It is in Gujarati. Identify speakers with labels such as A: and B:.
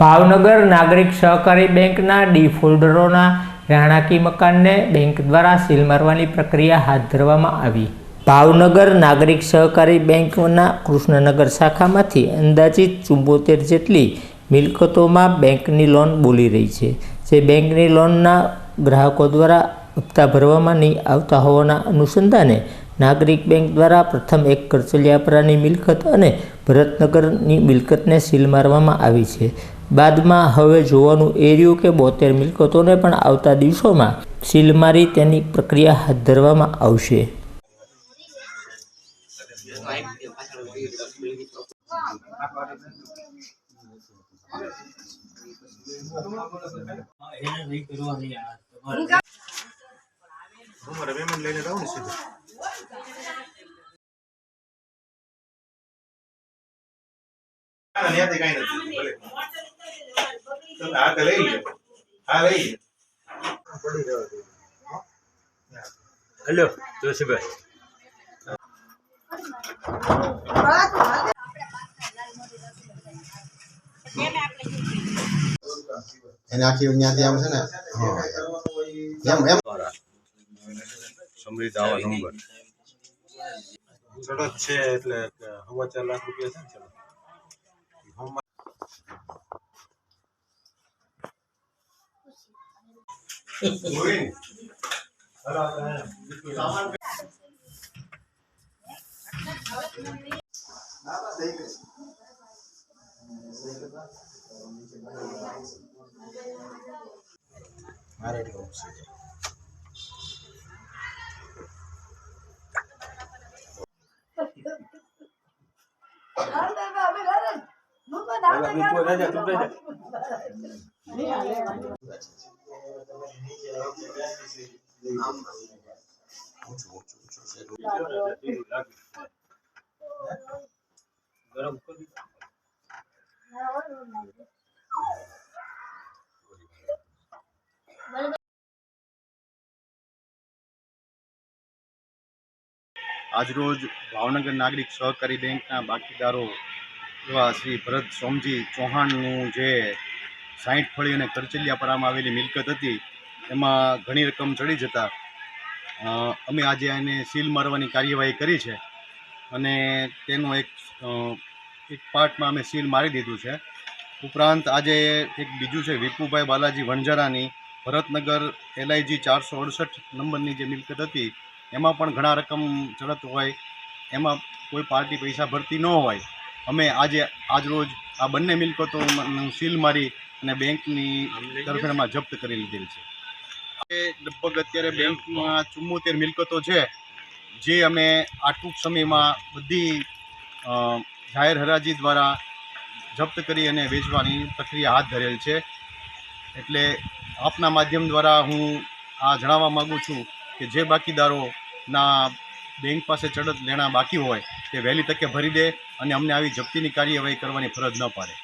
A: ભાવનગર નાગરિક સહકારી બેંકના ડીફોલ્ટરોના રહેણાંકી મકાનને બેંક દ્વારા સીલ મારવાની પ્રક્રિયા હાથ ધરવામાં આવી। ભાવનગર નાગરિક સહકારી બેંકના કૃષ્ણનગર શાખામાંથી અંદાજિત 74 જેટલી મિલકતોમાં બેંકની લોન બોલી રહી છે, જે બેંકની લોનના ગ્રાહકો દ્વારા હપ્તા ભરવામાં નહીં આવતા હોવાના અનુસંધાને નાગરિક બેંક દ્વારા પ્રથમ એક કરચલિયાપરાની મિલકત અને ભરતનગરની મિલકતને સીલ મારવામાં આવી છે। બાદમાં હવે જોવાનું એ રહ્યું કે 72 મિલકતોને પણ આવતા દિવસોમાં સીલ મારી તેની પ્રક્રિયા હાથ ધરવામાં આવશે।
B: हेलो जोशीभाई
C: એને આખી અહીંયાથી આમ છે ને એમ
B: સમૃદ્ધ આવા નંબર ચડત છે એટલે 4.5 લાખ રૂપિયા છે ને
C: આજરોજ ભાવનગર નાગરિક સહકારી બેંકના બાકીદારો એવા શ્રી ભરત સોમજી ચૌહાણનું જે 60 ફળી અને કરચલિયાપરામાં આવેલી મિલકત હતી એમાં ઘણી રકમ ચડી જતા અમે આજે એને સીલ મારવાની કાર્યવાહી કરી છે અને તેનો એક પાર્ટમાં અમે સીલ મારી દીધું છે। ઉપરાંત આજે એક બીજું છે વિપુભાઈ બાલાજી વણઝારાની ભરતનગર LIG 468 નંબરની જે મિલકત હતી એમાં પણ ઘણા રકમ ચડત હોય, એમાં કોઈ પાર્ટી પૈસા ભરતી ન હોય। અમે આજરોજ આ બંને મિલકતોનું સીલ મારી અને બેંકની તરફેણમાં જપ્ત કરી લીધેલ છે। લગભગ અત્યારે બેંકમાં 74 મિલકતો છે, જે અમે આ ટૂંક સમયમાં બધી જાહેર હરાજી દ્વારા જપ્ત કરી અને વેચવાની પ્રક્રિયા હાથ ધરેલ છે। એટલે આપના માધ્યમ દ્વારા હું આ જણાવવા માગું છું કે જે બાકીદારોના બેંક પાસે ચડત લેણા બાકી હોય તે વહેલી તકે ભરી દે અને અમને આવી જપ્તીની કાર્યવાહી કરવાની ફરજ ન પાડે।